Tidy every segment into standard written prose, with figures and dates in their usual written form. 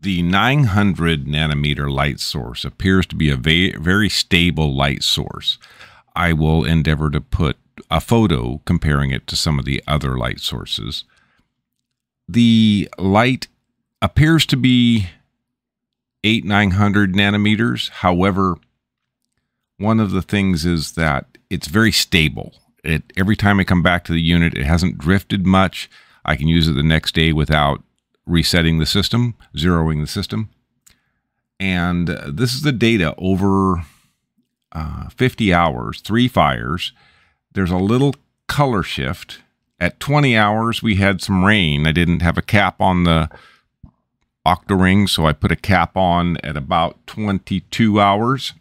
The 900 nanometer light source appears to be a very stable light source. I will endeavor to put a photo comparing it to some of the other light sources. The light appears to be 900 nanometers. However, one of the things is that it's very stable. Every time I come back to the unit, it hasn't drifted much. I can use it the next day without resetting the system, zeroing the system. And this is the data over 50 hours, 3 fires. There's a little color shift. At 20 hours, we had some rain. I didn't have a cap on the Octoring, so I put a cap on at about 22 hours.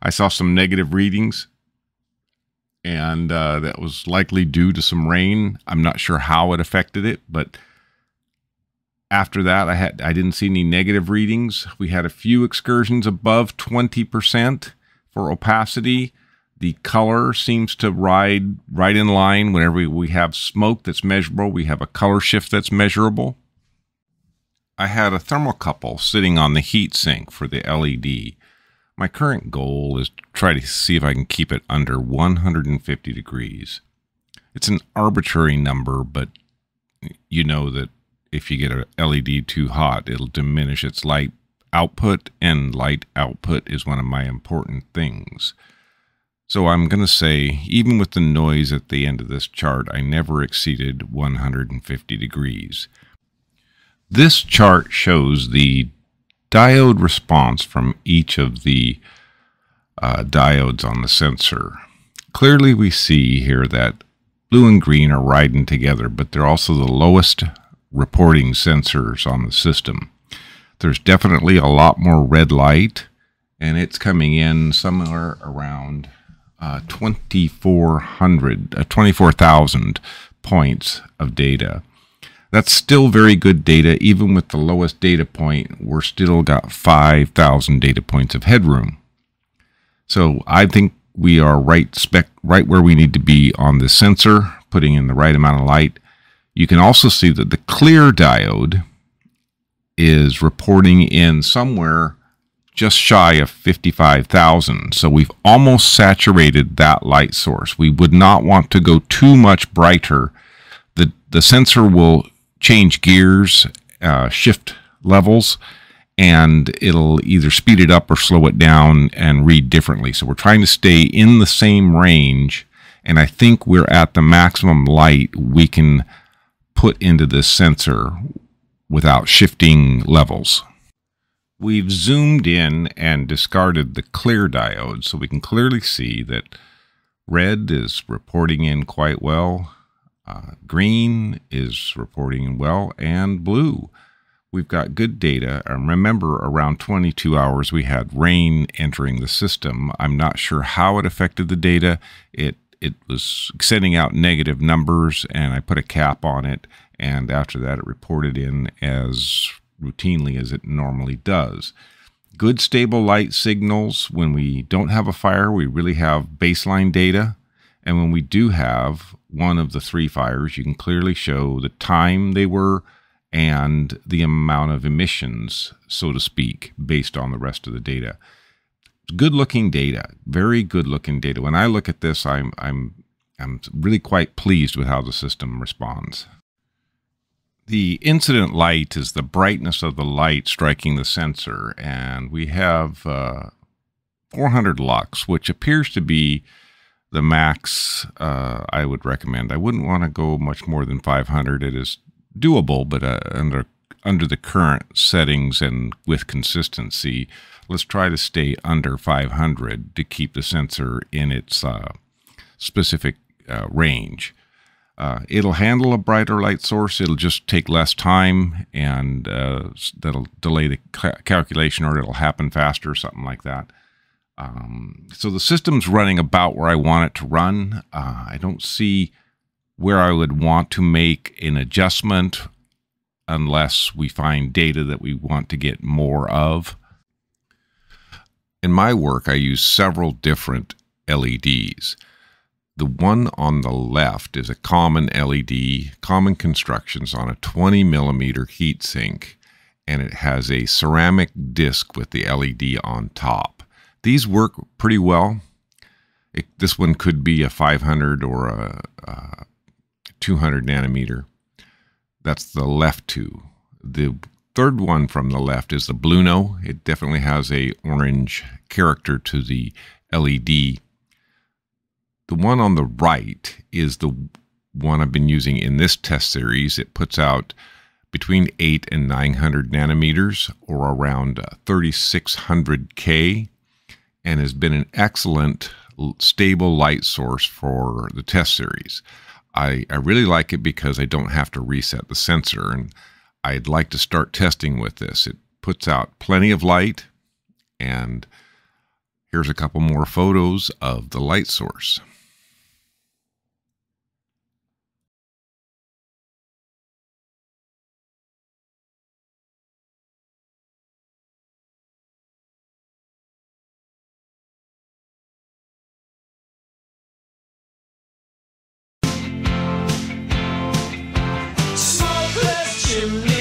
I saw some negative readings, and that was likely due to some rain. I'm not sure how it affected it, but after that, I didn't see any negative readings. We had a few excursions above 20% for opacity. The color seems to ride right in line. Whenever we have smoke that's measurable, we have a color shift that's measurable. I had a thermocouple sitting on the heat sink for the LED. My current goal is to try to see if I can keep it under 150 degrees. It's an arbitrary number, but you know that if you get an LED too hot, it'll diminish its light output, and light output is one of my important things. So I'm going to say, even with the noise at the end of this chart, I never exceeded 150 degrees. This chart shows the diode response from each of the diodes on the sensor. Clearly we see here that blue and green are riding together, but they're also the lowest reporting sensors on the system. There's definitely a lot more red light, and it's coming in somewhere around 24,000 points of data. That's still very good data. Even with the lowest data point, we're still got 5,000 data points of headroom. So I think we are right where we need to be on the sensor, putting in the right amount of light. You can also see that the clear diode is reporting in somewhere just shy of 55,000. So we've almost saturated that light source. We would not want to go too much brighter. The sensor will change gears, shift levels, and it'll either speed it up or slow it down and read differently. So we're trying to stay in the same range, and I think we're at the maximum light we can put into this sensor without shifting levels. We've zoomed in and discarded the clear diode, so we can clearly see that red is reporting in quite well, green is reporting in well, and blue. We've got good data. Remember, around 22 hours we had rain entering the system. I'm not sure how it affected the data. It was sending out negative numbers, and I put a cap on it, and after that it reported in as routinely as it normally does. Good stable light signals. When we don't have a fire, we really have baseline data, and when we do have one of the 3 fires, you can clearly show the time they were and the amount of emissions, so to speak, based on the rest of the data. Good looking data, very good looking data. When I look at this, I'm really quite pleased with how the system responds. The incident light is the brightness of the light striking the sensor, and we have 400 lux, which appears to be the max I would recommend. I wouldn't want to go much more than 500. It is doable, but under the current settings and with consistency, let's try to stay under 500 to keep the sensor in its specific range. It'll handle a brighter light source. It'll just take less time, and that'll delay the calculation, or it'll happen faster, something like that. So the system's running about where I want it to run. I don't see where I would want to make an adjustment unless we find data that we want to get more of. In my work, I use several different LEDs. The one on the left is a common LED, common constructions on a 20 millimeter heat sink, and it has a ceramic disc with the LED on top. These work pretty well. This one could be a 500 or a 200 nanometer. That's the left two. The third one from the left is the Bluno. It definitely has a orange character to the LED. The one on the right is the one I've been using in this test series. It puts out between 8 and 900 nanometers, or around 3600K, and has been an excellent stable light source for the test series. I really like it because I don't have to reset the sensor, and I'd like to start testing with this. It puts out plenty of light, and here's a couple more photos of the light source. Smokeless chimney.